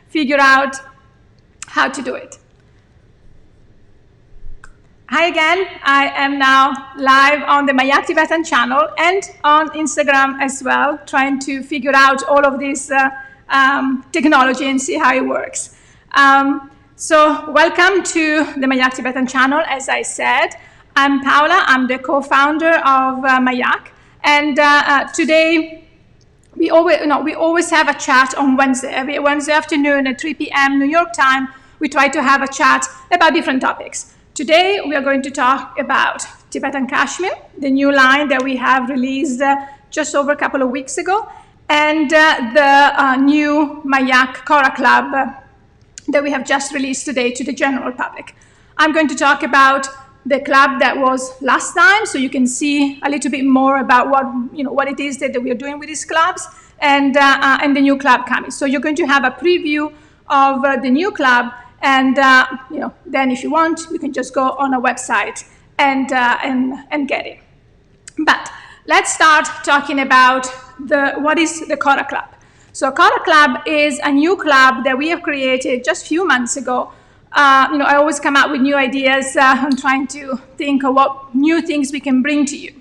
figure out how to do it. Hi again, I am now live on the mYak Tibetan channel and on Instagram as well, trying to figure out all of this technology and see how it works. So welcome to the mYak Tibetan channel. As I said, I'm Paola, I'm the co-founder of mYak, and today we always have a chat on Wednesday. Every Wednesday afternoon at 3 p.m. New York time, we try to have a chat about different topics. Today, we are going to talk about Tibetan Cashmere, the new line that we have released just over a couple of weeks ago, and the new mYak Kora Club that we have just released today to the general public. I'm going to talk about the club that was last time, so you can see a little bit more about what it is that we are doing with these clubs, and the new club coming. So you're going to have a preview of the new club. And then if you want, you can just go on our website and get it. But let's start talking about what is the Kora Club. So Kora Club is a new club that we have created just a few months ago. I always come up with new ideas. I'm trying to think of what new things we can bring to you.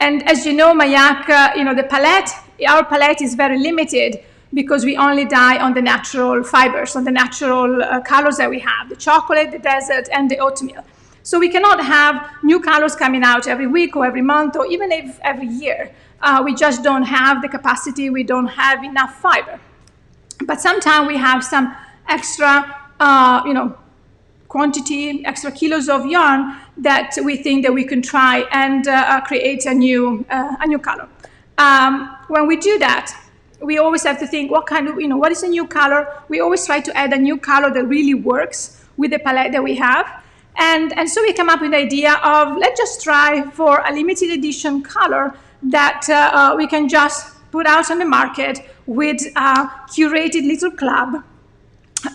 And as you know, mYak, our palette is very limited, because we only dye on the natural fibers, on the natural colors that we have, the chocolate, the desert, and the oatmeal. So we cannot have new colors coming out every week or every month or even every year. We just don't have the capacity, we don't have enough fiber. But sometimes we have some extra quantity, extra kilos of yarn that we think that we can try and create a new color. When we do that, we always have to think what is a new color. We always try to add a new color that really works with the palette that we have. And so we come up with the idea of, let's just try for a limited edition color that we can just put out on the market with a curated little club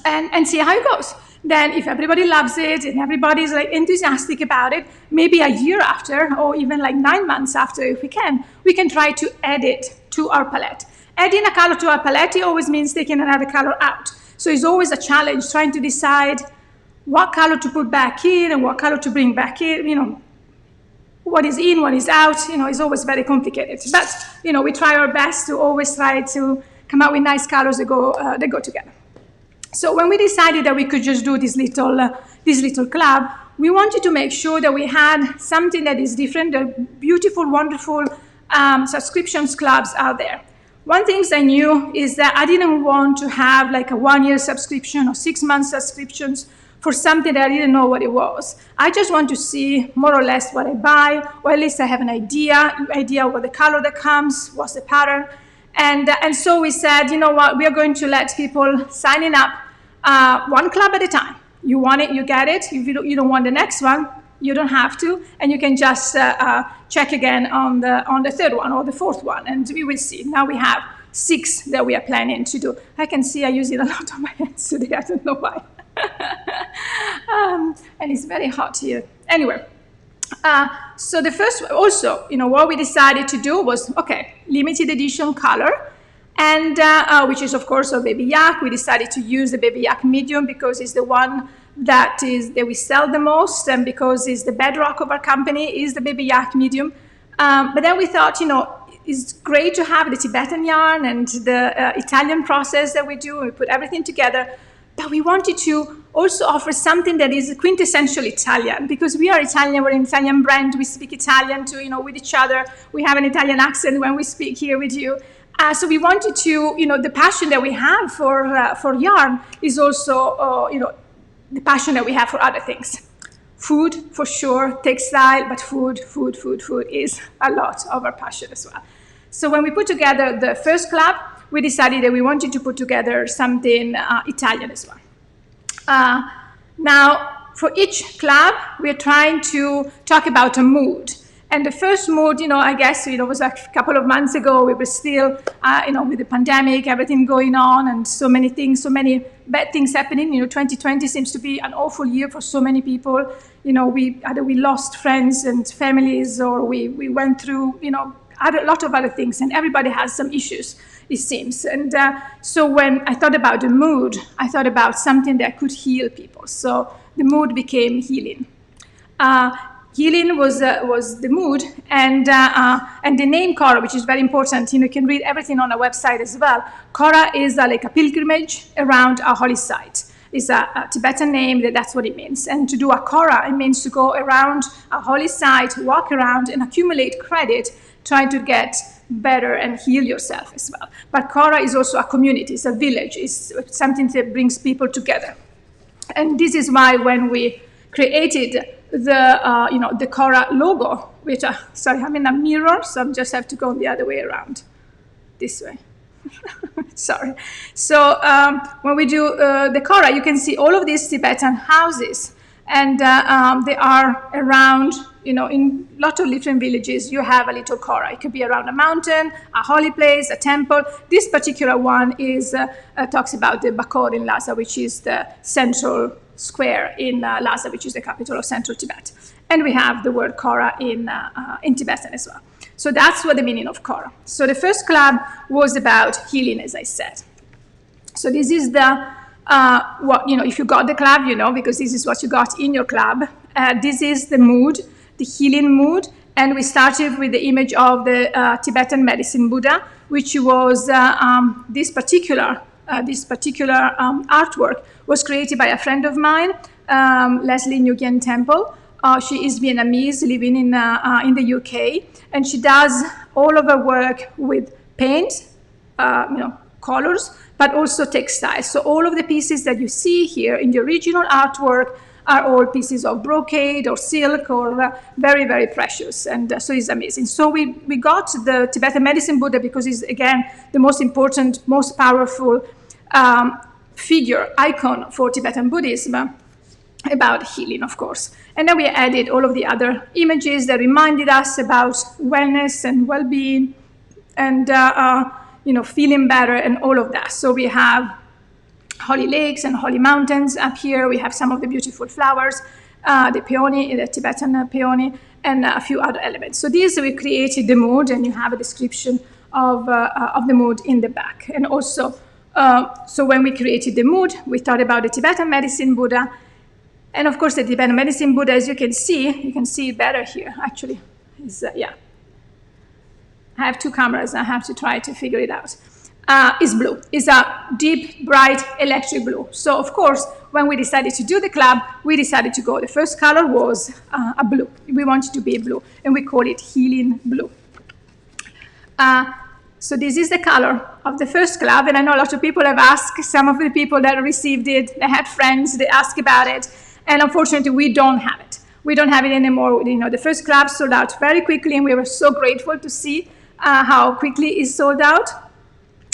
and see how it goes. Then if everybody loves it and everybody's enthusiastic about it, maybe a year after or even 9 months after, if we can try to add it to our palette. Adding a color to our palette always means taking another color out. So it's always a challenge trying to decide what color to put back in and what color to bring back in. What is in, what is out, it's always very complicated. But, we try our best to always try to come up with nice colors that go together. So when we decided that we could just do this little club, we wanted to make sure that we had something that is different, the beautiful, wonderful subscriptions clubs out there. One thing I knew is that I didn't want to have a 1-year subscription or 6-month subscriptions for something that I didn't know what it was. I just want to see more or less what I buy, or at least I have an idea what the color that comes, what's the pattern. And so we said, you know what, we are going to let people signing up one club at a time. You want it, you get it. If you don't want the next one, you don't have to, and you can just check again on the third one or the fourth one, and we will see. Now we have 6 that we are planning to do. I can see I use it a lot on my hands today. I don't know why. And it's very hot here. Anyway, so the first, also, what we decided to do was, limited edition color, and which is of course a baby yak. We decided to use the baby yak medium because it's the one that we sell the most, and because it's the bedrock of our company is the baby yak medium. But then we thought, it's great to have the Tibetan yarn and the Italian process that we do. We put everything together, but we wanted to also offer something that is quintessentially Italian, because we are Italian, we're an Italian brand, we speak Italian with each other. We have an Italian accent when we speak here with you. So we wanted to, the passion that we have for yarn is also, the passion that we have for other things. Food, for sure, textile, but food is a lot of our passion as well. So when we put together the first club, we decided that we wanted to put together something Italian as well. Now, for each club, we're trying to talk about a mood. And the first mood, I guess, was a couple of months ago. We were still, with the pandemic, everything going on, and so many things, so many bad things happening. 2020 seems to be an awful year for so many people. We lost friends and families, or we went through, a lot of other things, and everybody has some issues, it seems. And so when I thought about the mood, I thought about something that could heal people. So the mood became healing. Healing was the mood, and the name Kora, which is very important. You can read everything on our website as well. Kora is like a pilgrimage around a holy site. It's a Tibetan name, that's what it means. And to do a Kora, it means to go around a holy site, walk around and accumulate credit, trying to get better and heal yourself as well. But Kora is also a community, it's a village, it's something that brings people together. And this is why when we created the Kora logo, which, sorry, I'm in a mirror, so I just have to go the other way around, this way. Sorry. So when we do the Kora, you can see all of these Tibetan houses, and they are around, in a lot of different villages, you have a little Kora. It could be around a mountain, a holy place, a temple. This particular one talks about the Bakor in Lhasa, which is the central square in Lhasa, which is the capital of central Tibet. And we have the word Kora in Tibetan as well. So that's what the meaning of Kora. So the first club was about healing, as I said. So this is the, if you got the club, because this is what you got in your club. This is the mood, the healing mood. And we started with the image of the Tibetan medicine Buddha, which was this particular artwork was created by a friend of mine, Leslie Nguyen Temple. She is Vietnamese, living in the UK, and she does all of her work with paint, colors, but also textiles. So all of the pieces that you see here in the original artwork are all pieces of brocade or silk or very, very precious. And so it's amazing. So we got the Tibetan medicine Buddha because he's, again, the most important, most powerful icon for Tibetan Buddhism, about healing, of course. And then we added all of the other images that reminded us about wellness and well-being and, feeling better and all of that. So we have holy lakes and holy mountains up here. We have some of the beautiful flowers, the peony, the Tibetan peony, and a few other elements. So these, we created the mood, and you have a description of the mood in the back. And also, so when we created the mood, we thought about the Tibetan medicine Buddha. And of course, the Tibetan medicine Buddha, as you can see it better here, actually. I have two cameras, I have to try to figure it out. Is blue. It's a deep, bright electric blue. So of course, when we decided to do the club, we decided to go. The first color was a blue. We wanted to be blue, and we call it healing blue. So this is the color of the first club, and I know a lot of people have asked. Some of the people that received it, they had friends, they asked about it, and unfortunately, we don't have it. We don't have it anymore. The first club sold out very quickly, and we were so grateful to see how quickly it sold out.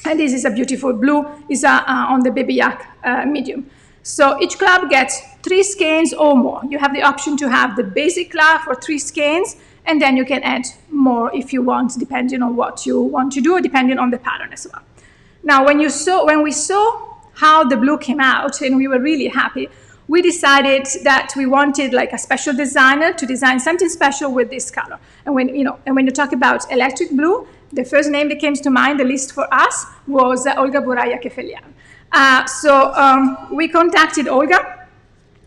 And this is a beautiful blue. It's on the mYak medium. So each club gets 3 skeins or more. You have the option to have the basic club for 3 skeins, and then you can add more if you want, depending on what you want to do, depending on the pattern as well. Now, when we saw how the blue came out, and we were really happy, we decided that we wanted like a special designer to design something special with this color. And when you talk about electric blue, the first name that came to mind, the list for us, was Olga Buraya Kefelian. So we contacted Olga,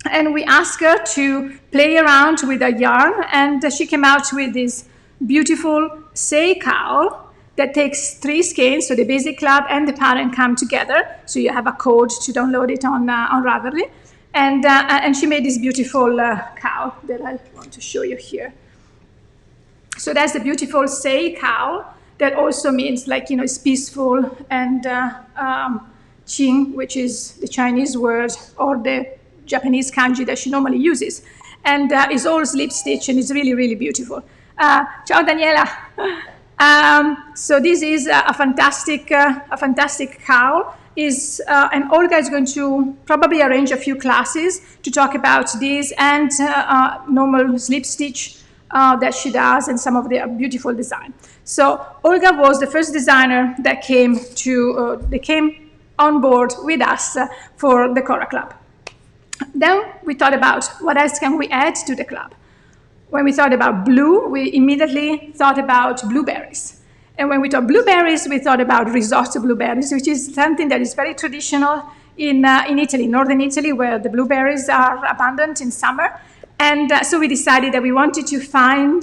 and we asked her to play around with a yarn, and she came out with this beautiful say cowl that takes 3 skeins, so the basic club and the pattern come together. So you have a code to download it on Ravelry. And she made this beautiful cowl that I want to show you here. So that's the beautiful say cowl that also means it's peaceful, and Qing, which is the Chinese word or the Japanese kanji that she normally uses. And it's all slip stitch, and it's really, really beautiful. Ciao, Daniela. So this is a fantastic cowl. And Olga is going to probably arrange a few classes to talk about this and normal slip stitch that she does, and some of the beautiful design. So Olga was the first designer that came on board with us for the Kora Club. Then we thought about what else can we add to the club. When we thought about blue, we immediately thought about blueberries. And when we thought blueberries, we thought about risotto blueberries, which is something that is very traditional in Italy, northern Italy, where the blueberries are abundant in summer. And so we decided that we wanted to find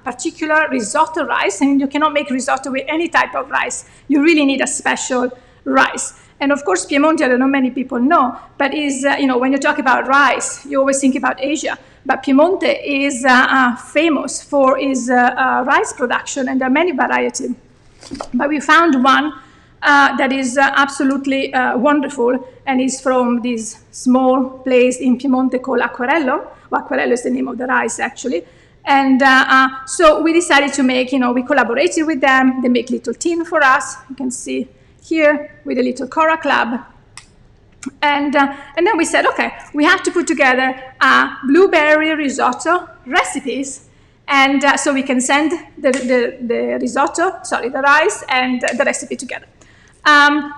particular risotto rice, and you cannot make risotto with any type of rice. You really need a special rice. And of course, Piemonte, I don't know many people know, but is, when you talk about rice, you always think about Asia. But Piemonte is famous for its rice production, and there are many varieties. But we found one that is absolutely wonderful, and is from this small place in Piemonte called Acquarello. Well, Acquarello is the name of the rice, actually. And so we decided to make, we collaborated with them. They make little tin for us. You can see here with a little Kora Club. And then we said, okay, we have to put together blueberry risotto recipes. And so we can send the rice and the recipe together.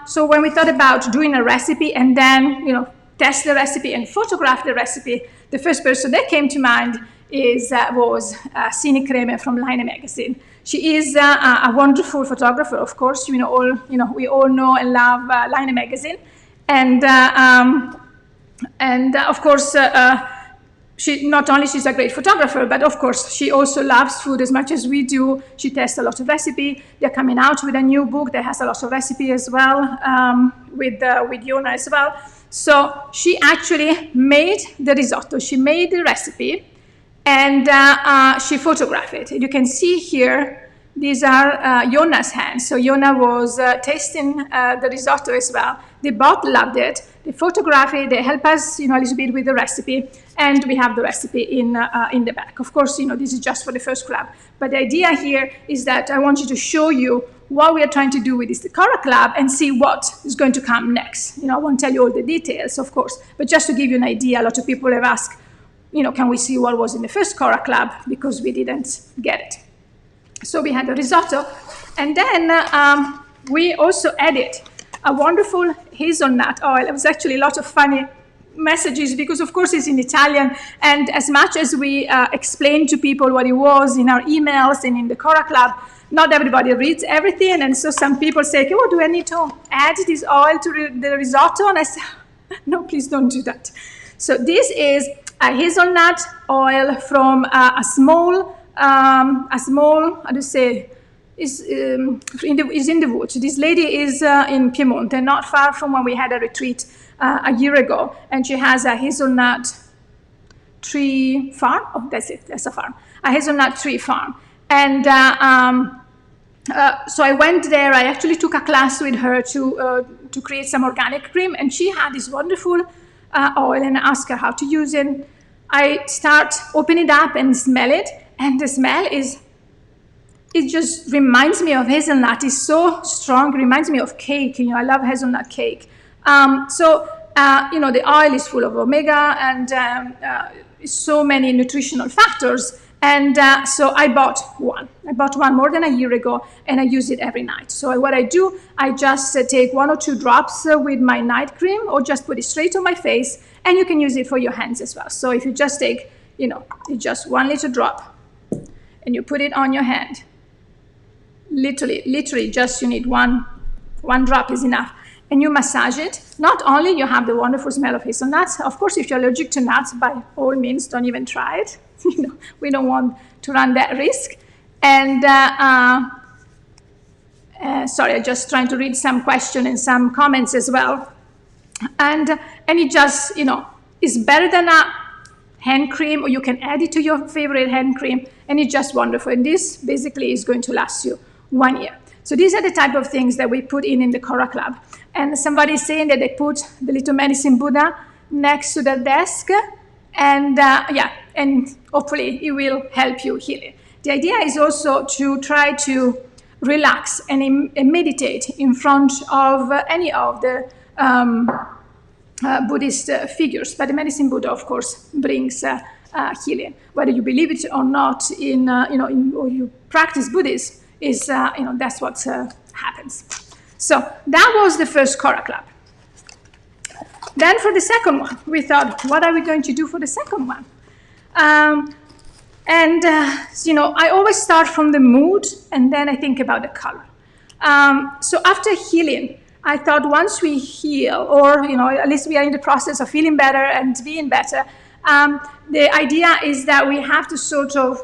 So when we thought about doing a recipe and then, test the recipe and photograph the recipe, the first person that came to mind was Sini Kremer from Laine magazine. She is a wonderful photographer, of course. We all know and love Laine magazine, and of course, she's a great photographer, but of course she also loves food as much as we do. She tests a lot of recipe. They're coming out with a new book that has a lot of recipe as well, with Jonna as well. So she actually made the risotto. She made the recipe, and she photographed it. You can see here, these are Jonna's hands. So Jonna was tasting the risotto as well. They both loved it. They photographed it. They help us, a little bit with the recipe, and we have the recipe in the back. Of course, this is just for the first club. But the idea here is that I want you to show you what we are trying to do with this Kora Club and see what is going to come next. I won't tell you all the details, of course, but just to give you an idea. A lot of people have asked, can we see what was in the first Kora Club, because we didn't get it. So we had the risotto, and then we also added a wonderful hazelnut oil. It was actually a lot of funny messages because, of course, it's in Italian, and as much as we explained to people what it was in our emails and in the Kora Club, not everybody reads everything, and so some people say, oh, do I need to add this oil to the risotto? And I said, no, please don't do that. So this is a hazelnut oil from a small, how do you say, is in the woods. This lady is in Piemonte, not far from when we had a retreat a year ago, and she has a hazelnut tree farm. Oh, that's it, that's a farm. A hazelnut tree farm. And so I went there. I actually took a class with her to create some organic cream, and she had this wonderful oil, and I asked her how to use it. I start opening it up and smell it, and the smell it just reminds me of hazelnut. It's so strong, it reminds me of cake. I love hazelnut cake. The oil is full of omega and so many nutritional factors. And so I bought one. I bought one more than a year ago, and I use it every night. So what I do, I just take 1 or 2 drops with my night cream, or just put it straight on my face, and you can use it for your hands as well. So if you just take, just 1 little drop, and you put it on your hand, literally just you need one drop is enough, and you massage it. Not only you have the wonderful smell of hazelnuts, of course, if you're allergic to nuts, by all means, don't even try it. We don't want to run that risk. And sorry, I'm just trying to read some questions and some comments as well. And it just, is better than a hand cream, or you can add it to your favorite hand cream, and it's just wonderful. And this basically is going to last you 1 year. So these are the type of things that we put in the Kora Club. And somebody is saying that they put the little medicine Buddha next to the desk, and and hopefully it will help you heal it. The idea is also to try to relax and meditate in front of any of the Buddhist figures. But the medicine Buddha, of course, brings healing. Whether you believe it or not, or you practice Buddhism, is that's what happens. So that was the first Kora Club. Then for the second one, we thought, what are we going to do for the second one? And, I always start from the mood, and then I think about the color. So after healing, I thought once we heal, or, at least we are in the process of feeling better and being better, the idea is that we have to sort of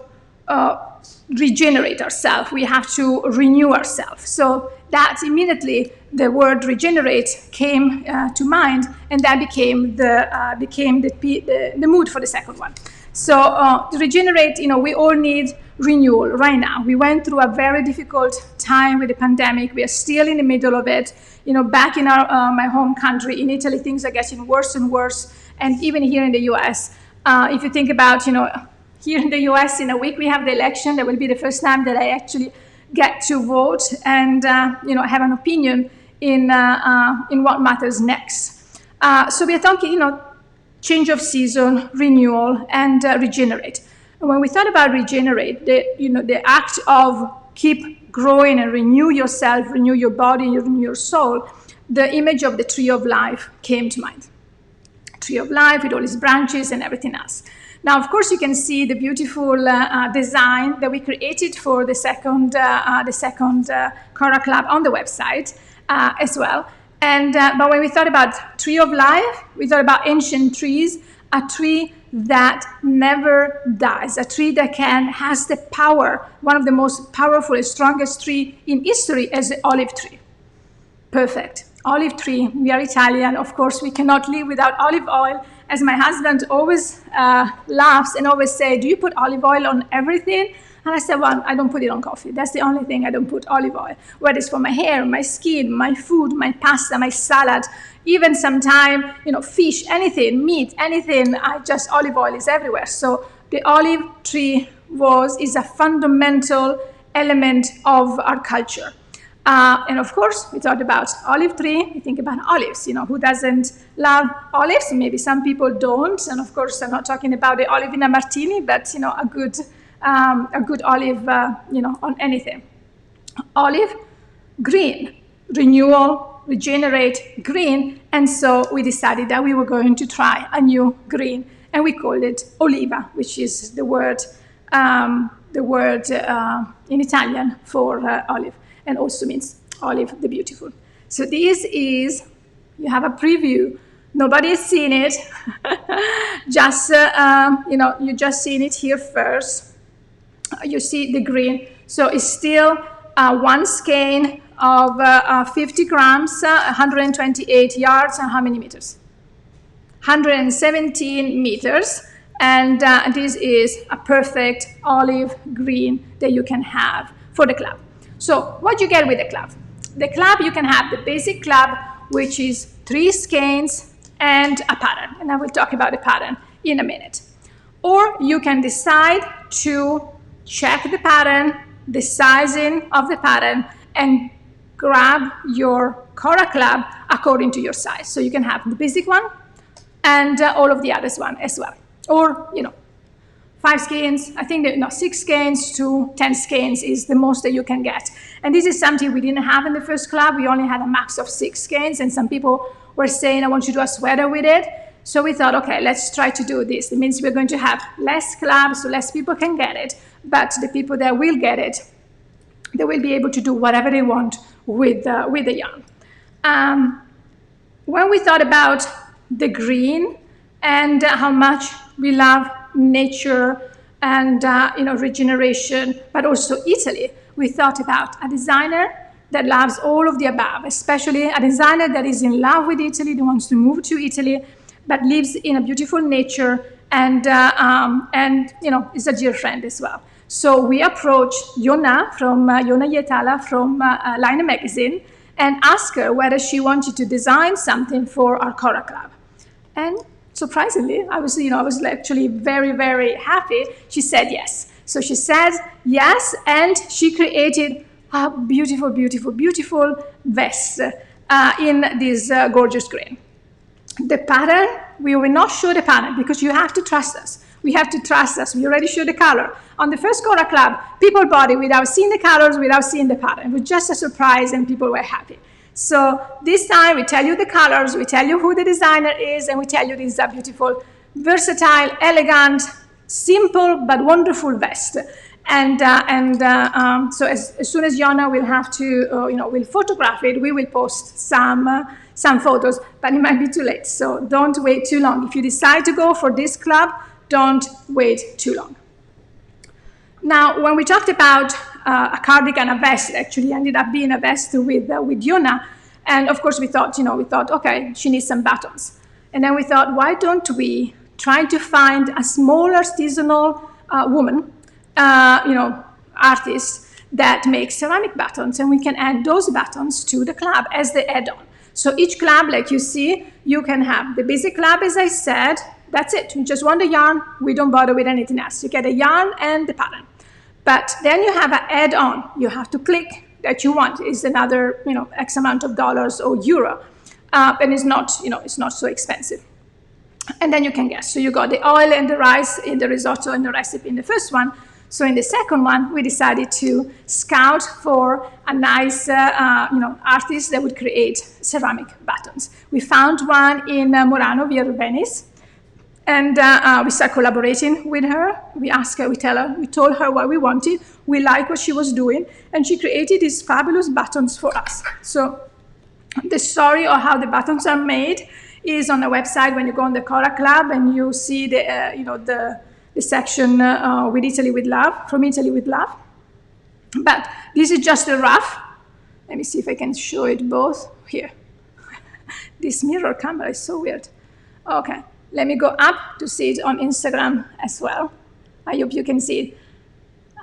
regenerate ourselves. We have to renew ourselves. So that immediately the word regenerate came to mind, and that became the mood for the second one. So to regenerate, we all need renewal right now. We went through a very difficult time with the pandemic. We are still in the middle of it. Back in my home country, in Italy, things are getting worse and worse. And even here in the US, if you think about, here in the US, in a week we have the election. That will be the first time that I actually get to vote and, have an opinion in what matters next. So we are talking, change of season, renewal, and regenerate. And when we thought about regenerate, the act of keep growing and renew yourself, renew your body, renew your soul, the image of the tree of life came to mind. Tree of life with all its branches and everything else. Now, of course, you can see the beautiful design that we created for the second Kora Club on the website as well. And but when we thought about tree of life, we thought about ancient trees, a tree that never dies, a tree that has the power, one of the most powerful and strongest tree in history as the olive tree. Perfect. Olive tree. We are Italian. Of course, we cannot live without olive oil. As my husband always laughs and always say, do you put olive oil on everything? And I said, well, I don't put it on coffee. That's the only thing I don't put olive oil. Whether it's for my hair, my skin, my food, my pasta, my salad, even sometimes, fish, anything, meat, anything, just olive oil is everywhere. So the olive tree is a fundamental element of our culture. And of course, we thought about olive tree, we think about olives. Who doesn't love olives? Maybe some people don't. And of course, I'm not talking about the olive in a martini, but, a good olive, on anything. Olive, green, renewal, regenerate, green. And so we decided that we were going to try a new green, and we called it Oliva, which is the word in Italian for olive, and also means olive, the beautiful. So this is, you have a preview. Nobody has seen it. Just, you just seen it here first. You see the green. So it's still one skein of 50 grams, 128 yards, and how many meters? 117 meters. And this is a perfect olive green that you can have for the club. So what you get with the club? The club, you can have the basic club, which is 3 skeins and a pattern. And I will talk about the pattern in a minute. Or you can decide to check the pattern, the sizing of the pattern, and grab your Kora Club according to your size. So you can have the basic one and all of the others one as well. Or, 5 skeins, I think 6 skeins to 10 skeins is the most that you can get. And this is something we didn't have in the first club. We only had a max of 6 skeins, and some people were saying, I want you to do a sweater with it. So we thought, okay, let's try to do this. It means we're going to have less clubs, so less people can get it. But the people that will get it, they will be able to do whatever they want with the yarn. When we thought about the green and how much we love nature and regeneration, but also Italy, we thought about a designer that loves all of the above, especially a designer that is in love with Italy, that wants to move to Italy, but lives in a beautiful nature and is a dear friend as well. So we approached Jonna Hietala from Laine magazine and asked her whether she wanted to design something for our Kora Club. And surprisingly, I was actually very, very happy. She said yes. So she said yes, and she created a beautiful, beautiful, beautiful vest in this gorgeous green. The pattern, we will not show the pattern because you have to trust us. We have to trust us. We already showed the color. On the first Kora Club, people bought it without seeing the colors, without seeing the pattern. It was just a surprise, and people were happy. So this time, we tell you the colors, we tell you who the designer is, and we tell you this is a beautiful, versatile, elegant, simple but wonderful vest. So as soon as Jonna will have to, will photograph it, we will post some photos, but it might be too late. So don't wait too long. If you decide to go for this club, don't wait too long. Now, when we talked about a cardigan, a vest, actually ended up being a vest with Jonna. And of course we thought, okay, she needs some buttons. And then we thought, why don't we try to find a smaller artisanal woman, artist that makes ceramic buttons, and we can add those buttons to the club as the add-on. So each club, like you see, you can have the basic club, as I said, that's it. You just want the yarn, we don't bother with anything else. You get a yarn and the pattern. But then you have an add-on. You have to click that you want. It's another, X amount of dollars or euro. And it's not, it's not so expensive. And then you can guess. So you got the oil and the rice in the risotto and the recipe in the first one. So in the second one, we decided to scout for a nice, artist that would create ceramic buttons. We found one in Murano, via Venice, and we started collaborating with her. We asked her, we told her what we wanted. We liked what she was doing, and she created these fabulous buttons for us. So the story of how the buttons are made is on the website. When you go on the Kora Club and you see the section with Italy with love, from Italy with love. But this is just a rough. Let me see if I can show it both here. This mirror camera is so weird. Okay, let me go up to see it on Instagram as well. I hope you can see it.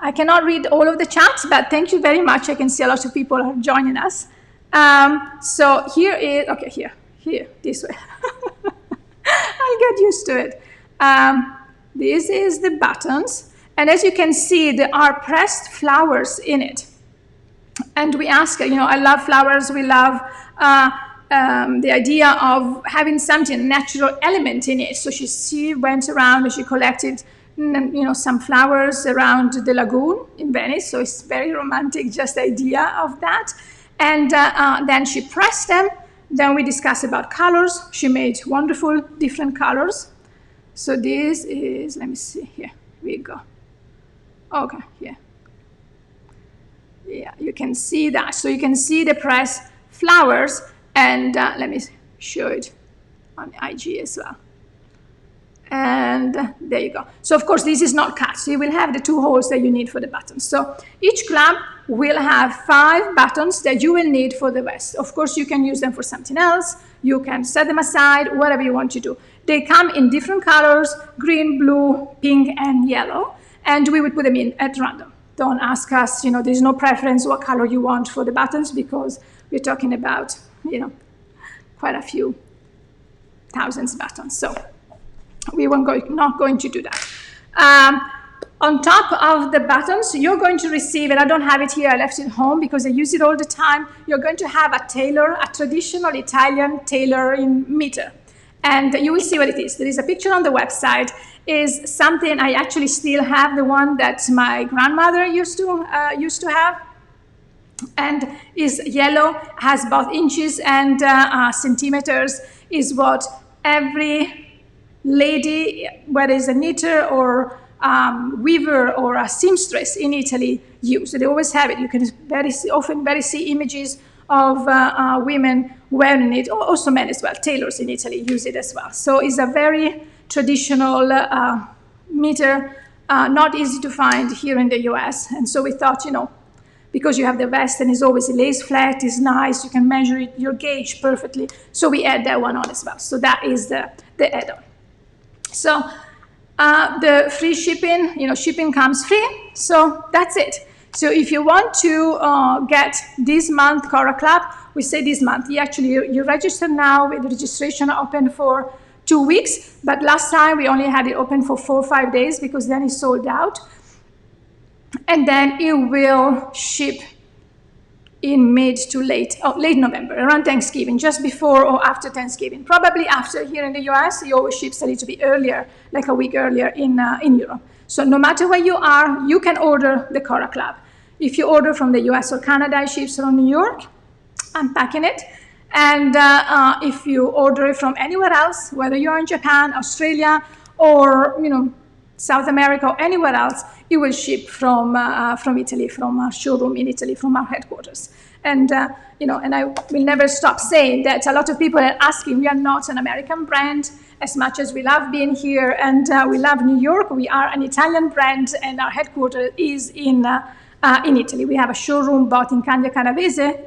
I cannot read all of the chats, but thank you very much. I can see a lot of people are joining us. So here is, okay, here, this way. I'll get used to it. This is the buttons, and as you can see, there are pressed flowers in it. And we ask her, I love flowers, we love the idea of having something, natural element in it. So she went around and she collected, some flowers around the lagoon in Venice. So it's very romantic, just the idea of that. And then she pressed them. Then we discussed about colors. She made wonderful different colors. So this is, let me see, here we go. Okay, here. Yeah, you can see that. So you can see the pressed flowers, and let me show it on IG as well. And there you go. So of course this is not cut. So you will have the 2 holes that you need for the buttons. So each club will have 5 buttons that you will need for the vest. Of course you can use them for something else. You can set them aside, whatever you want to do. They come in different colors, green, blue, pink, and yellow. And we would put them in at random. Don't ask us, there's no preference what color you want for the buttons, because we're talking about, quite a few thousands of buttons. So we not going to do that. On top of the buttons, you're going to receive, and I don't have it here, I left it home because I use it all the time. You're going to have a traditional Italian tailoring meter. And you will see what it is. There is a picture on the website. Is something I actually still have, the one that my grandmother used to have. And is yellow, has both inches and centimeters, is what every lady, whether it's a knitter or weaver or a seamstress in Italy, use. So they always have it. You can often see images of women wearing it, or also men as well. Tailors in Italy use it as well. So it's a very traditional meter, not easy to find here in the US. And so we thought, because you have the vest and it's always lays flat, it's nice, you can measure it, your gauge perfectly. So we add that one on as well. So that is the add-on. So the free shipping, shipping comes free. So that's it. So if you want to get this month Kora Club, we say this month. You register now with the registration open for 2 weeks, but last time we only had it open for 4 or 5 days because then it sold out. And then it will ship in mid to late November, around Thanksgiving, just before or after Thanksgiving. Probably after here in the US, it always ships a little bit earlier, like a week earlier in Europe. So no matter where you are, you can order the Kora Club. If you order from the US or Canada, it ships from New York. I'm packing it. And if you order it from anywhere else, whether you're in Japan, Australia, or South America or anywhere else, it will ship from Italy, from our showroom in Italy, from our headquarters. And and I will never stop saying that a lot of people are asking. We are not an American brand, as much as we love being here and we love New York. We are an Italian brand, and our headquarters is in Italy. We have a showroom both in Candia Canavese,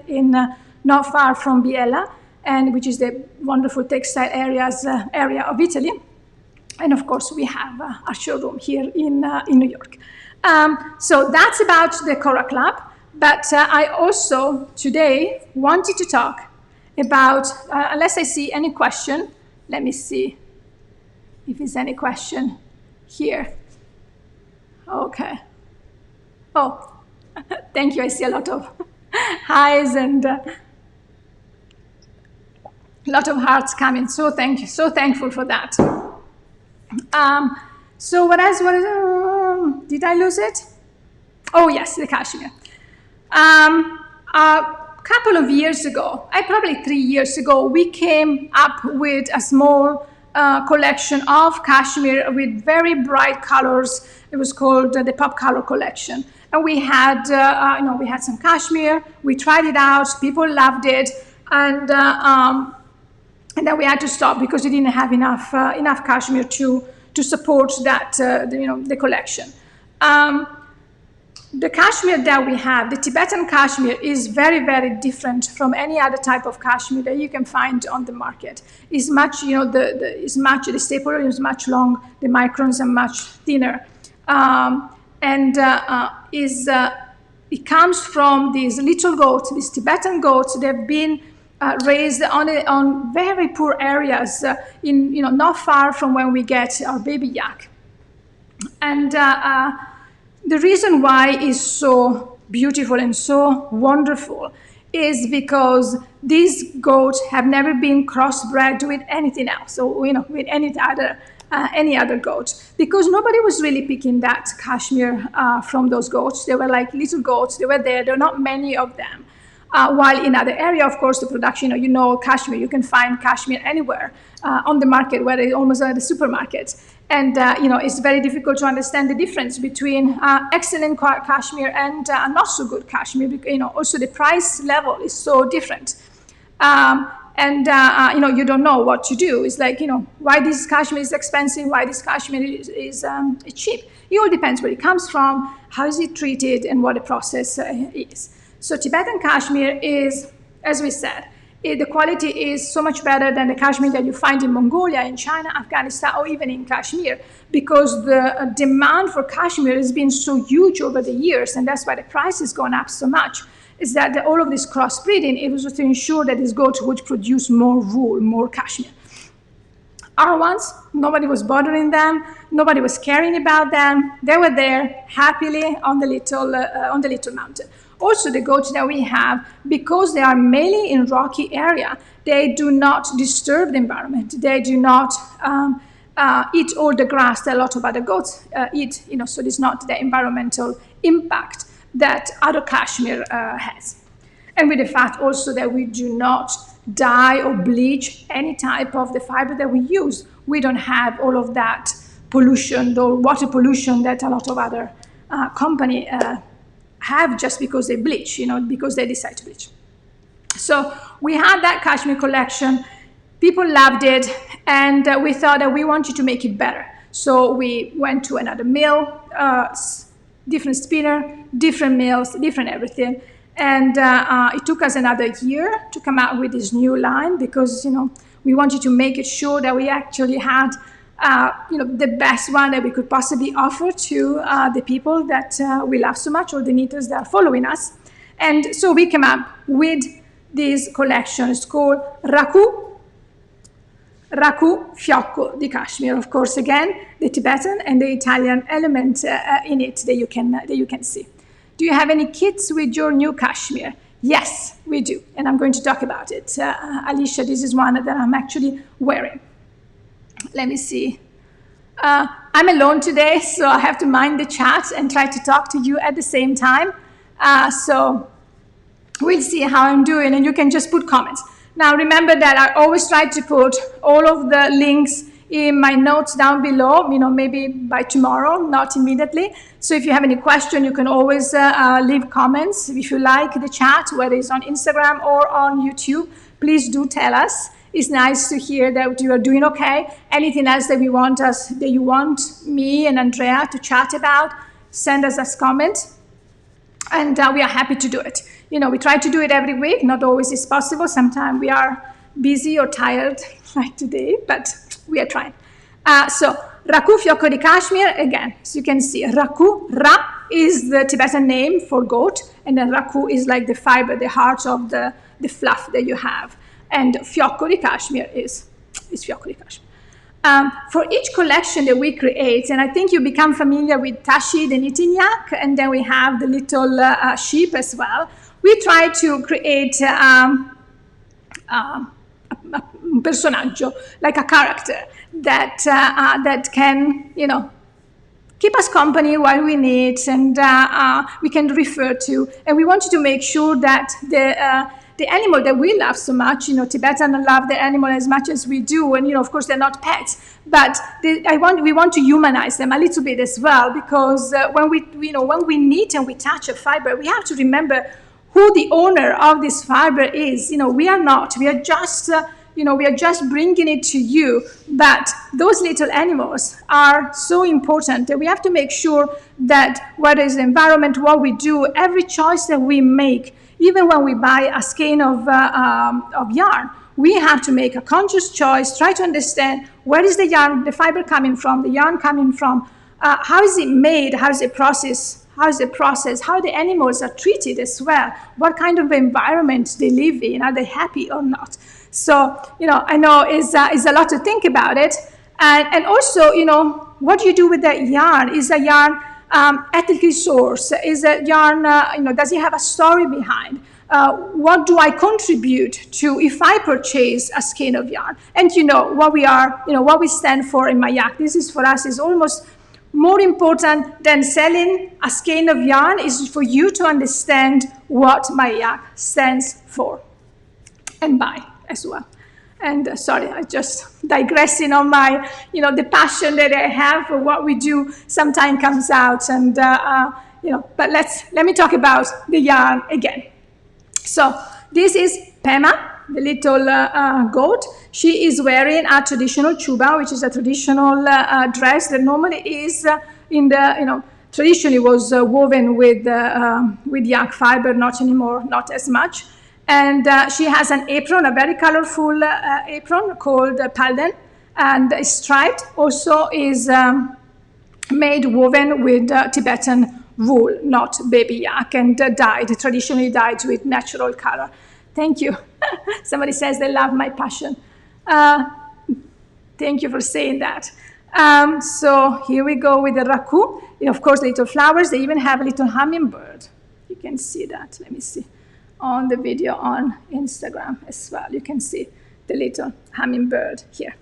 not far from Biella, and which is the wonderful textile area of Italy. And of course, we have our showroom here in New York. So that's about the Kora Club. But I also today wanted to talk about, unless I see any question, let me see if there's any question here. Okay. Oh, thank you. I see a lot of highs and a lot of hearts coming. So thank you. So thankful for that. So what else? Did I lose it? Oh yes, the cashmere. A couple of years ago, probably 3 years ago, we came up with a small collection of cashmere with very bright colors. It was called the Pop Color Collection. And we had, we had some cashmere. We tried it out. People loved it, and then we had to stop because we didn't have enough cashmere to support that, the collection. The cashmere that we have, the Tibetan cashmere, is very, very different from any other type of cashmere that you can find on the market. It's much, the staple is much long, the microns are much thinner. It comes from these little goats, these Tibetan goats. They've been raised on very poor areas, not far from when we get our baby yak. And the reason why it's so beautiful and so wonderful is because these goats have never been crossbred with anything else, or with any other goat, because nobody was really picking that cashmere from those goats. They were like little goats. They were there. There are not many of them. While in other area, of course, the production, cashmere, you can find cashmere anywhere on the market, where they almost are the supermarkets. And, it's very difficult to understand the difference between excellent cashmere and not so good cashmere. Also the price level is so different. You don't know what to do. It's like, why this cashmere is expensive, why this cashmere is cheap. It all depends where it comes from, how is it treated, and what the process is. So Tibetan cashmere is, as we said, the quality is so much better than the cashmere that you find in Mongolia, in China, Afghanistan, or even in Kashmir, because the demand for cashmere has been so huge over the years, and that's why the price has gone up so much, is that all of this crossbreeding, it was to ensure that these goats would produce more wool, more cashmere. Our ones, nobody was bothering them, nobody was caring about them. They were there happily on the little mountain. Also, the goats that we have, because they are mainly in rocky area, they do not disturb the environment. They do not eat all the grass that a lot of other goats eat. So there's not the environmental impact that other cashmere has. And with the fact also that we do not dye or bleach any type of the fiber that we use, we don't have all of that pollution, the water pollution that a lot of other company have just because they bleach, because they decide to bleach. So we had that cashmere collection. People loved it, and we thought that we wanted to make it better. So we went to another mill, different spinner, different mills, different everything. And it took us another year to come out with this new line because, we wanted to make it sure that we actually had the best one that we could possibly offer to the people that we love so much, or the knitters that are following us. And so we came up with this collection. It's called Raku Fiocco di Cashmere. Of course, again, the Tibetan and the Italian element in it that you can see. Do you have any kits with your new cashmere? Yes, we do. And I'm going to talk about it. Alicia, this is one that I'm actually wearing. Let me see. I'm alone today, so I have to mind the chat and try to talk to you at the same time. So we'll see how I'm doing, and you can just put comments. Now, remember that I always try to put all of the links in my notes down below, maybe by tomorrow, not immediately. So if you have any question, you can always leave comments. If you like the chat, whether it's on Instagram or on YouTube, please do tell us. It's nice to hear that you are doing okay. Anything else that you want me and Andrea to chat about, send us a comment, and we are happy to do it. We try to do it every week. Not always is possible. Sometimes we are busy or tired, like today, but we are trying. So, Raku Fiocco di Cashmere, again, so you can see, Raku, Ra is the Tibetan name for goat, and then Raku is like the fiber, the heart of the fluff that you have. And Fiocco di Cashmere is Fiocco di Cashmere. For each collection that we create, and I think you become familiar with Tashi, the knitting yak, and then we have the little sheep as well. We try to create a personaggio, like a character that can, keep us company while we knit, and we can refer to. And we wanted to make sure that the animal that we love so much, Tibetan love the animal as much as we do, and of course they're not pets, but we want to humanize them a little bit as well, because when we knit and we touch a fiber, we have to remember who the owner of this fiber is. We are just bringing it to you, but those little animals are so important that we have to make sure that whether it's the environment, what we do, every choice that we make, even when we buy a skein of yarn, we have to make a conscious choice, try to understand where is the yarn, the fiber coming from, the yarn coming from, how is it made, how is it processed, how the animals are treated as well, what kind of environment they live in, are they happy or not. So, I know it's a lot to think about it. And also, what do you do with that yarn? Is a yarn ethically sourced? Is that yarn, does it have a story behind? What do I contribute to if I purchase a skein of yarn? And what we are, what we stand for in mYak. This is for us is almost more important than selling a skein of yarn, is for you to understand what mYak stands for and buy as well. And sorry, I just digressing on my, the passion that I have for what we do sometimes comes out, and but let me talk about the yarn again. So this is Pema, the little goat. She is wearing a traditional chuba, which is a traditional dress that normally is traditionally was woven with yak fiber, not anymore, not as much. And she has an apron, a very colorful apron called palden, and striped. Also is woven with Tibetan wool, not baby yak, and traditionally dyed with natural color. Thank you. Somebody says they love my passion. Thank you for saying that. So here we go with the raku. Of course, little flowers. They even have a little hummingbird. You can see that. Let me see. On the video on Instagram as well. You can see the little hummingbird here.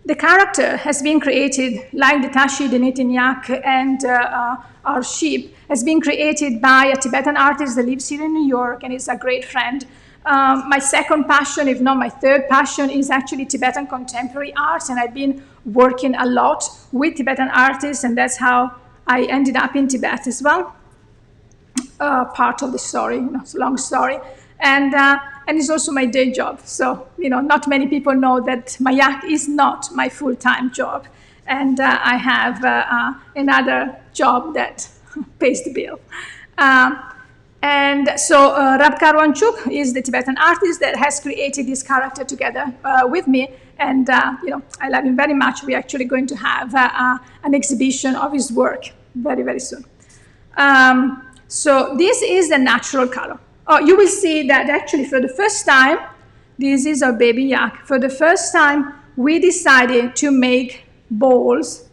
The character has been created, like the Tashi, the knitting yak, and our sheep, has been created by a Tibetan artist that lives here in New York and is a great friend. My second passion, if not my third passion, is actually Tibetan contemporary art, and I've been working a lot with Tibetan artists, and that's how I ended up in Tibet as well. Part of the story, it's a long story. And it's also my day job. So, not many people know that mYak is not my full-time job. And I have another job that pays the bill. And so Rabkar Wanchuk is the Tibetan artist that has created this character together with me. And, I love him very much. We're actually going to have an exhibition of his work very, very soon. So this is the natural color. Oh, you will see that actually for the first time, this is our baby yak. For the first time, we decided to make balls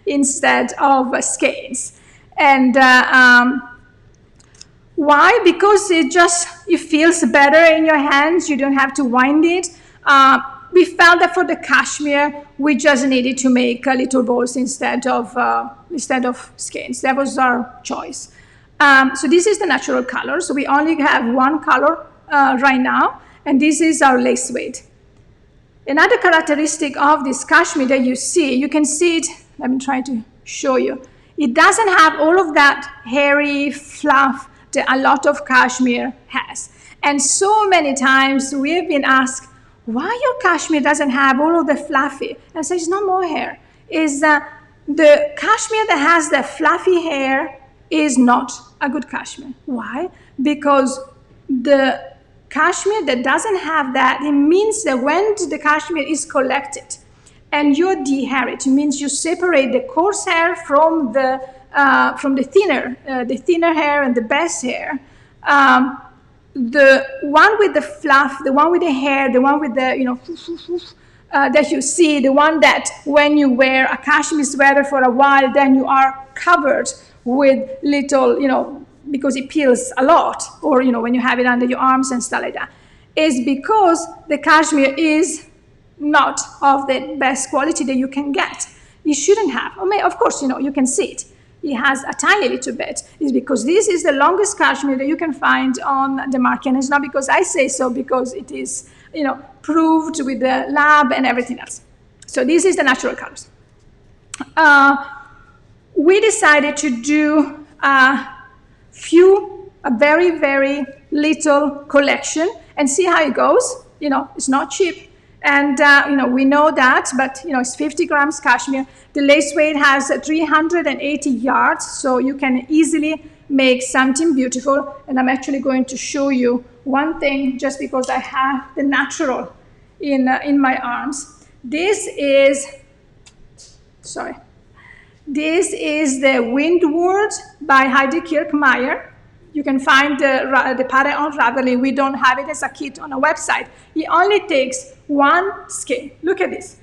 instead of skeins. And why? Because it feels better in your hands. You don't have to wind it. We felt that for the cashmere, we just needed to make little balls instead of skeins. That was our choice. So this is the natural color. So we only have one color right now. And this is our lace weight. Another characteristic of this cashmere that you can see it, let me try to show you. It doesn't have all of that hairy fluff that a lot of cashmere has. And so many times we have been asked, why your cashmere doesn't have all of the fluffy? And I say, it's not mohair. Is the cashmere that has the fluffy hair is not a good cashmere. Why? Because the cashmere that doesn't have that, it means that when the cashmere is collected and you dehair it, it means you separate the coarse hair from the thinner hair and the best hair. The one with the fluff, the one with the hair, the one with the, that you see, the one that when you wear a cashmere sweater for a while, then you are covered with little, because it peels a lot, or, when you have it under your arms and stuff like that, is because the cashmere is not of the best quality that you can get. You shouldn't have. Of course, you can see it. It has a tiny little bit. It's because this is the longest cashmere that you can find on the market. And it's not because I say so, because it is, proved with the lab and everything else. So this is the natural colors. We decided to do a very, very little collection and see how it goes. It's not cheap. And, we know that, but, it's 50 grams cashmere. The lace weight has 380 yards, so you can easily make something beautiful. And I'm actually going to show you one thing, just because I have the natural in my arms. This is the Windward by Heidi Kirkmeyer. You can find the pattern on Ravelry. We don't have it as a kit on a website. It only takes one skein. Look at this.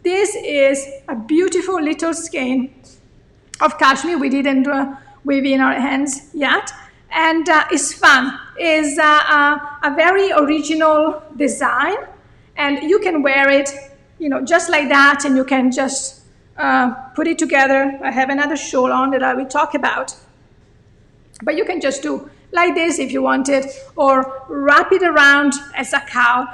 This is a beautiful little skein of cashmere. We didn't weave in our hands yet. And it's fun. It's a very original design. And you can wear it, just like that. And you can just put it together. I have another shawl on that I will talk about. But you can just do like this if you want it, or wrap it around as a cowl.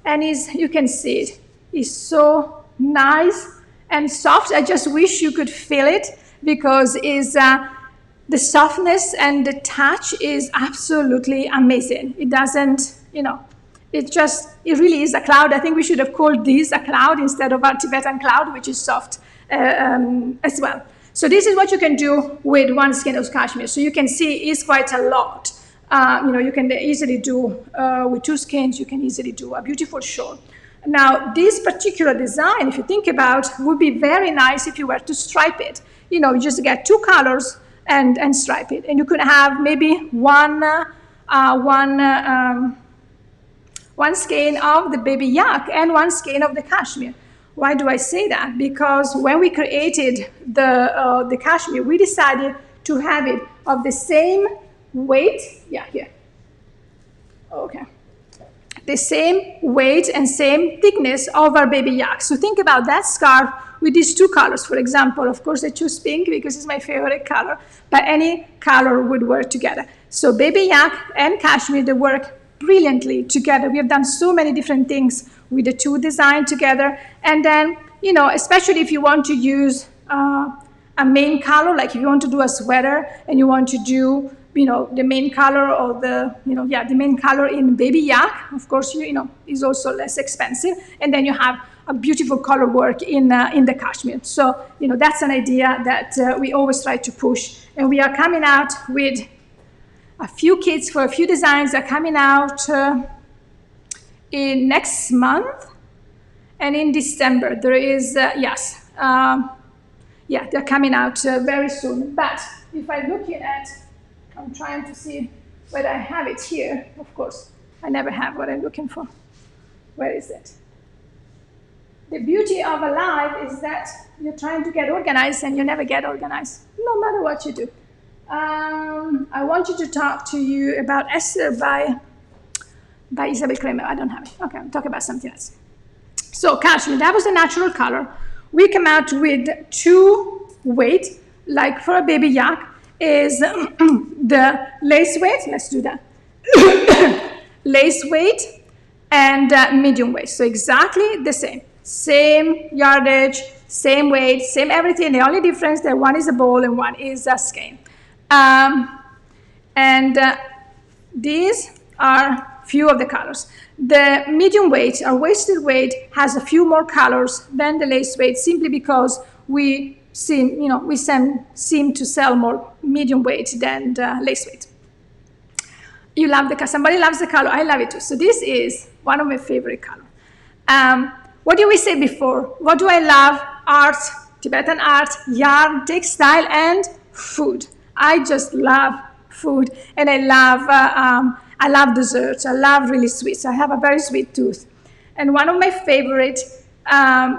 And you can see it. It's so nice and soft. I just wish you could feel it, because the softness and the touch is absolutely amazing. It doesn't, it really is a cloud. I think we should have called this a cloud instead of our Tibetan cloud, which is soft as well. So this is what you can do with one skein of cashmere. So you can see it's quite a lot. You can easily do, with two skeins, you can easily do a beautiful shawl. Now, this particular design, if you think about, would be very nice if you were to stripe it. You just get two colors and stripe it. And you could have maybe one skein of the baby yak and one skein of the cashmere. Why do I say that? Because when we created the cashmere, we decided to have it of the same weight. Yeah, here. Okay. The same weight and same thickness of our baby yak. So think about that scarf with these two colors. For example, of course, I choose pink because it's my favorite color, but any color would work together. So baby yak and cashmere, they work brilliantly together. We have done so many different things with the two design together. And then, especially if you want to use a main color, like if you want to do a sweater and you want to do, the main color or the main color in baby yak, of course, is also less expensive. And then you have a beautiful color work in the cashmere. So, that's an idea that we always try to push. And we are coming out with a few kits for a few designs that are coming out in next month, and in December there is they're coming out very soon. But if I'm looking at, I'm trying to see whether I have it here. Of course, I never have what I'm looking for. Where is it? The beauty of Alive is that you're trying to get organized and you never get organized, no matter what you do. I wanted to talk to you about Esther by Isabel Kramer. I don't have it. Okay, I'll talk about something else. So cashmere, that was the natural color. We come out with two weight, like for a baby yak, is the lace weight. Let's do that. Lace weight and medium weight. So exactly the same yardage, same weight, same everything. The only difference that one is a ball and one is a skein. These are few of the colors. The medium weight, our waisted weight, has a few more colors than the lace weight, simply because we seem to sell more medium weight than lace weight. You love the color. Somebody loves the color. I love it too. So this is one of my favorite colors. What did we say before? What do I love? Art, Tibetan art, yarn, textile, and food. I just love food, and I love desserts. I love really sweets. I have a very sweet tooth. And one of my favorite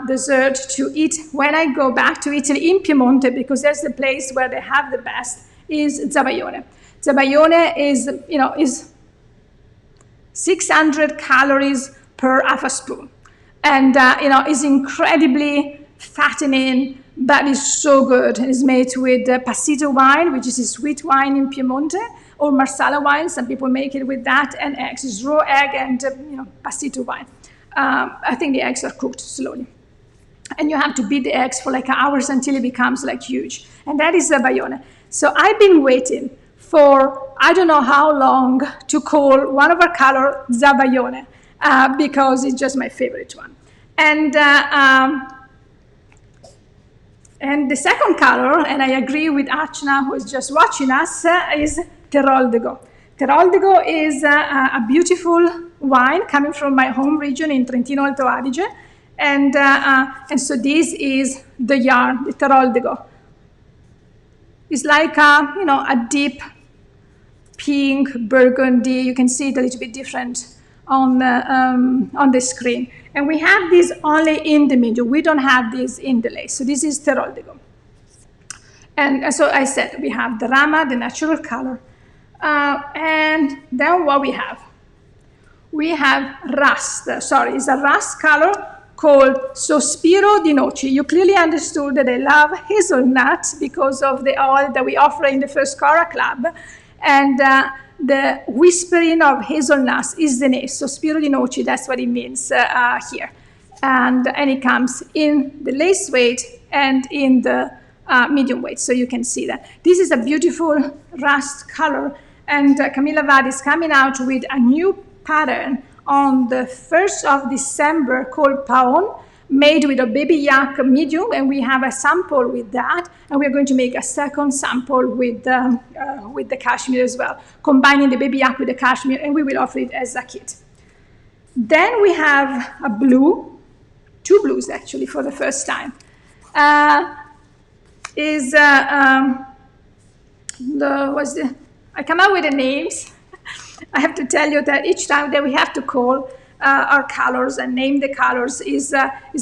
desserts to eat when I go back to Italy in Piemonte, because that's the place where they have the best, is zabaione. Zabaione is 600 calories per half a spoon, and is incredibly fattening, but it's so good. It's made with passito wine, which is a sweet wine in Piemonte, or marsala wine. Some people make it with that, and eggs. It's raw egg and passito wine. I think the eggs are cooked slowly, and you have to beat the eggs for like hours until it becomes like huge. And that is zabaione. So I've been waiting for I don't know how long to call one of our color zabaione, because it's just my favorite one. And the second color, and I agree with Archana, who is just watching us, is Terol de Go. Terol de Go is a beautiful wine coming from my home region in Trentino Alto Adige, and so this is the yarn, the Terol de Go. It's like a deep pink burgundy. You can see it a little bit different on the screen. And we have this only in the medium. We don't have this in the lace. So this is Terol de Go. And so I said we have the Rama, the natural color. And then what we have? We have rust. Sorry, it's a rust color called Sospiro di Noci. You clearly understood that I love hazelnut because of the oil that we offer in the first Kora Club. And the whispering of hazelnuts is the name. Sospiro di Noci, that's what it means here. And it comes in the lace weight and in the medium weight, so you can see that. This is a beautiful rust color, and Camilla Vad is coming out with a new pattern on the 1st of December called Paon, made with a mYak medium, and we have a sample with that, and we're going to make a second sample with the cashmere as well, combining the mYak with the cashmere, and we will offer it as a kit. Then we have a blue, two blues actually for the first time. I come up with the names. I have to tell you that each time that we have to call our colors and name the colors is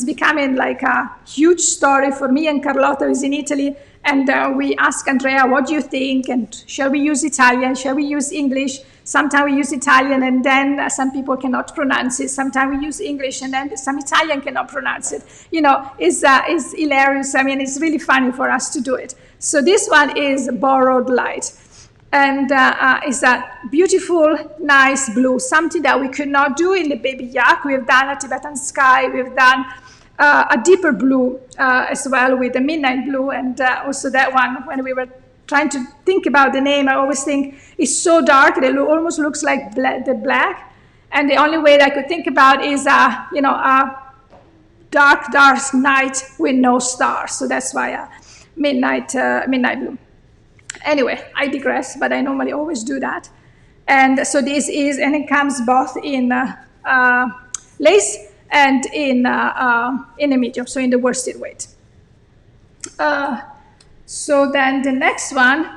becoming like a huge story for me and Carlotta, who's in Italy. And we ask Andrea, what do you think? And shall we use Italian? Shall we use English? Sometimes we use Italian, and then some people cannot pronounce it. Sometimes we use English, and then some Italian cannot pronounce it. It's hilarious. I mean, it's really funny for us to do it. So this one is Borrowed Light. And it's a beautiful, nice blue, something that we could not do in the mYak. We've done a Tibetan sky, we've done a deeper blue as well with the midnight blue, and also that one, when we were trying to think about the name, I always think it's so dark that it almost looks like the black, and the only way that I could think about is a dark night with no stars, so that's why midnight blue. Anyway, I digress, but I normally always do that. And so this is, and it comes both in lace and in a medium, so in the worsted weight. So then the next one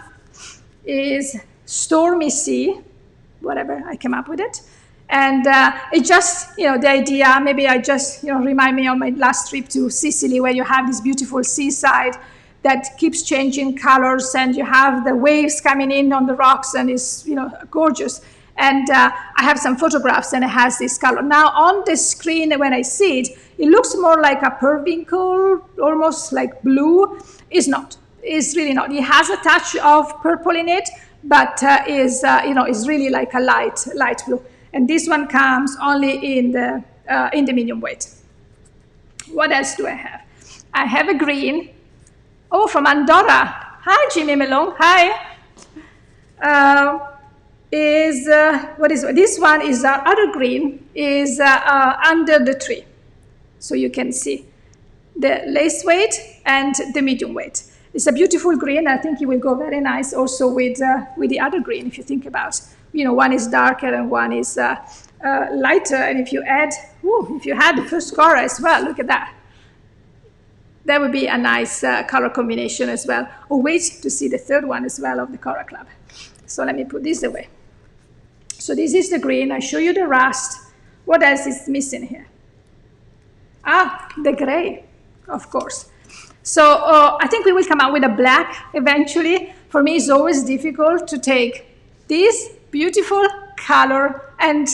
is Stormy Sea, whatever, I came up with it. And it just, the idea, maybe I just, remind me of my last trip to Sicily, where you have this beautiful seaside that keeps changing colors, and you have the waves coming in on the rocks, and it's gorgeous. And I have some photographs, and it has this color. Now on the screen, when I see it, it looks more like a periwinkle, almost like blue. It's not. It's really not. It has a touch of purple in it, but is really like a light blue. And this one comes only in the medium weight. What else do I have? I have a green. Oh, from Andorra. Hi, Jimmy Melon. Hi. What is this one? Is other green is under the tree, so you can see the lace weight and the medium weight. It's a beautiful green. I think it will go very nice also with the other green. If you think about, one is darker and one is lighter. And if you add the first Kora as well, look at that. That would be a nice color combination as well. Oh, wait to see the third one as well of the Kora Club. So let me put this away. So this is the green. I show you the rust. What else is missing here? The gray, of course. So I think we will come out with a black eventually. For me, it's always difficult to take this beautiful color and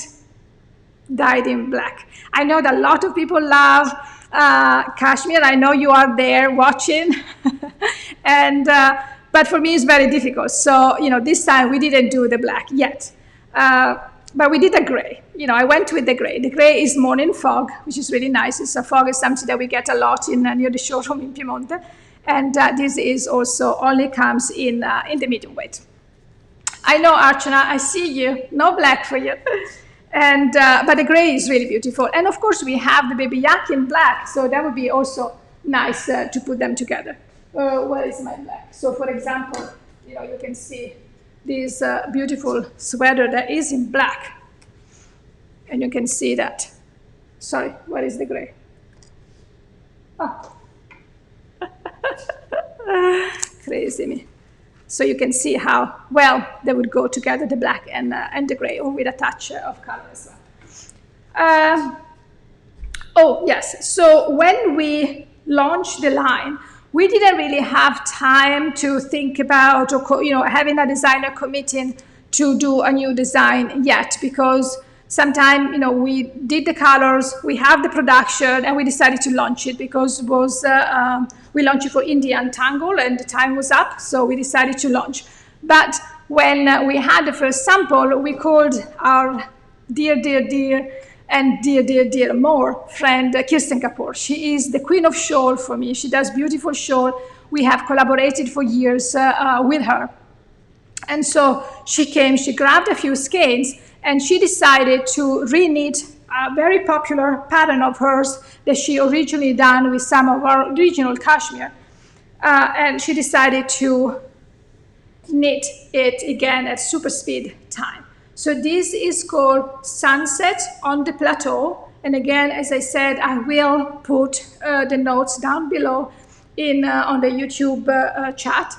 dye it in black. I know that a lot of people love cashmere. I know you are there watching. But for me, it's very difficult. So, this time we didn't do the black yet. But we did a gray. I went with the gray. The gray is morning fog, which is really nice. It's a fog is something that we get a lot near the showroom in Piemonte. And this is also only comes in the medium weight. I know, Archana, I see you. No black for you. And but the gray is really beautiful. And of course, we have the baby yak in black. So that would be also nice to put them together. Where is my black? So for example, you can see this beautiful sweater that is in black. And you can see that. Sorry, where is the gray? Oh. Crazy me. So you can see how well they would go together, the black and the gray, or with a touch of color as well. Oh, yes. So when we launched the line, we didn't really have time to think about, or having a designer committing to do a new design yet, because sometimes, we did the colors, we have the production, and we decided to launch it because we launched it for Indian Tangle, and the time was up, so we decided to launch. But when we had the first sample, we called our dear and dear more friend, Kirsten Kapoor. She is the queen of shawl for me. She does beautiful shawl. We have collaborated for years with her. And so she came, she grabbed a few skeins, and she decided to re-knit a very popular pattern of hers that she originally done with some of our original cashmere. And she decided to knit it again at super speed time. So this is called Sunset on the Plateau. And again, as I said, I will put the notes down below on the YouTube chat.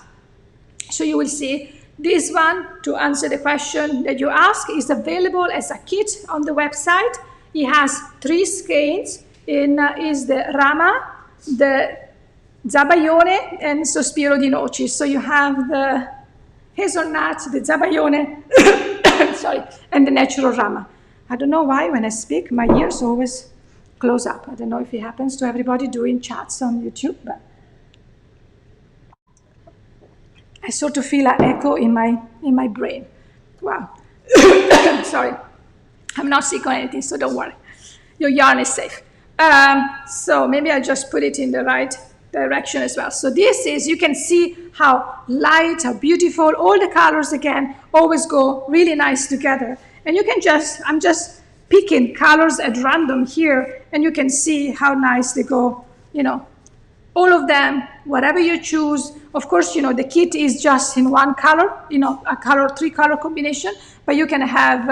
So you will see this one, to answer the question that you asked, is available as a kit on the website. It has 3 skeins. Is the Rama, the Zabaione, and Sospiro di Noci. So you have the hazelnut, the Zabaione, sorry, and the natural Rama. I don't know why when I speak, my ears always close up. I don't know if it happens to everybody doing chats on YouTube, but I sort of feel an echo in my brain. Wow. Sorry. I'm not sick or anything, so don't worry. Your yarn is safe. So maybe I'll just put it in the right direction as well. So this is, you can see how light, how beautiful, all the colors again always go really nice together. And you can I'm just picking colors at random here, and you can see how nice they go, all of them, whatever you choose. Of course, the kit is just in one color, a 3-color combination, but you can have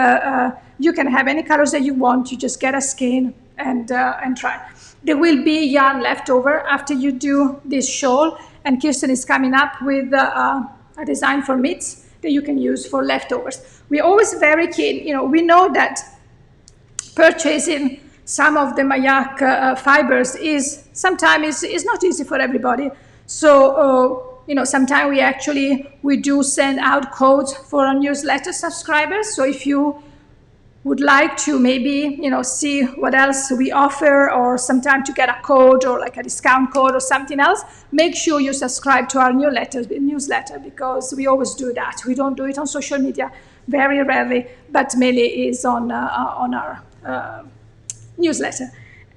any colors that you want. You just get a skein and try. There will be yarn left over after you do this shawl, and Kirsten is coming up with a design for mitts that you can use for leftovers. We're always very keen, we know that purchasing some of the mYak fibers is sometimes is not easy for everybody. So, sometimes we do send out codes for our newsletter subscribers. So if you would like to maybe, see what else we offer, or sometime to get a code or like a discount code or something else, make sure you subscribe to our newsletter, because we always do that. We don't do it on social media, very rarely, but mainly is on our newsletter.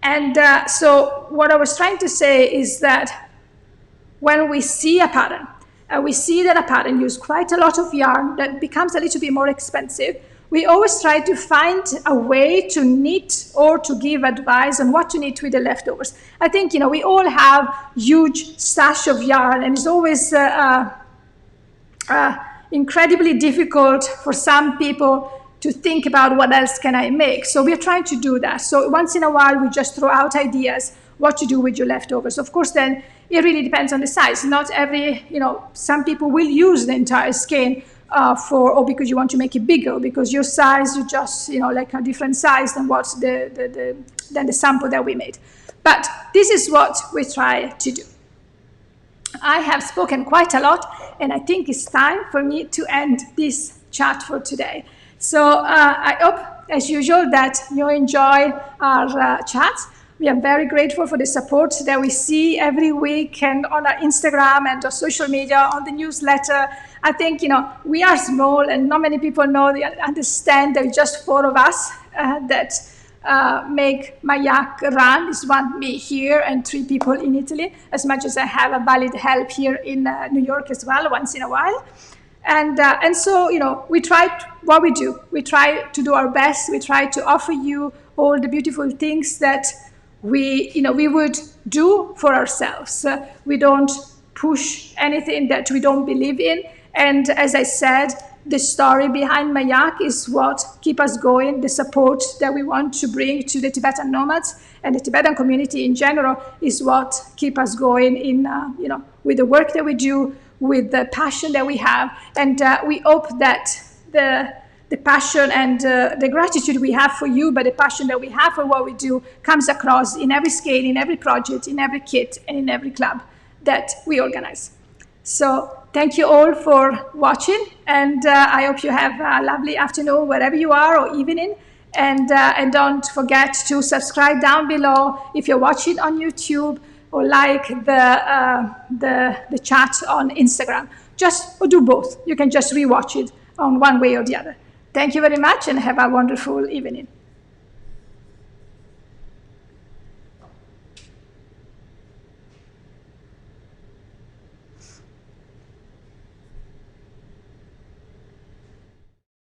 And so what I was trying to say is that when we see a pattern, we see that a pattern uses quite a lot of yarn that becomes a little bit more expensive, we always try to find a way to knit or to give advice on what to knit with the leftovers. I think, we all have huge stash of yarn, and it's always incredibly difficult for some people to think about what else can I make. So we're trying to do that. So once in a while, we just throw out ideas what to do with your leftovers. Of course, then it really depends on the size. Not every, some people will use the entire skein or because you want to make it bigger, because your size, you just, like a different size than what's than the sample that we made. But this is what we try to do. I have spoken quite a lot, and I think it's time for me to end this chat for today. So I hope, as usual, that you enjoy our chats. We are very grateful for the support that we see every week and on our Instagram and our social media, on the newsletter. I think, we are small and not many people understand that just 4 of us that make mYak run. It's me here and 3 people in Italy, as much as I have a valid help here in New York as well, once in a while. And so, we try what we do. We try to do our best. We try to offer you all the beautiful things that we would do for ourselves. We don't push anything that we don't believe in. And as I said, the story behind mYak is what keeps us going. The support that we want to bring to the Tibetan nomads and the Tibetan community in general is what keeps us going in, with the work that we do, with the passion that we have. And we hope that the passion and the gratitude we have for you, but the passion that we have for what we do comes across in every scale, in every project, in every kit, and in every club that we organize. So thank you all for watching, and I hope you have a lovely afternoon wherever you are, or evening. And don't forget to subscribe down below if you're watching on YouTube, or like the chat on Instagram. Or do both. You can just rewatch it on one way or the other. Thank you very much, and have a wonderful evening.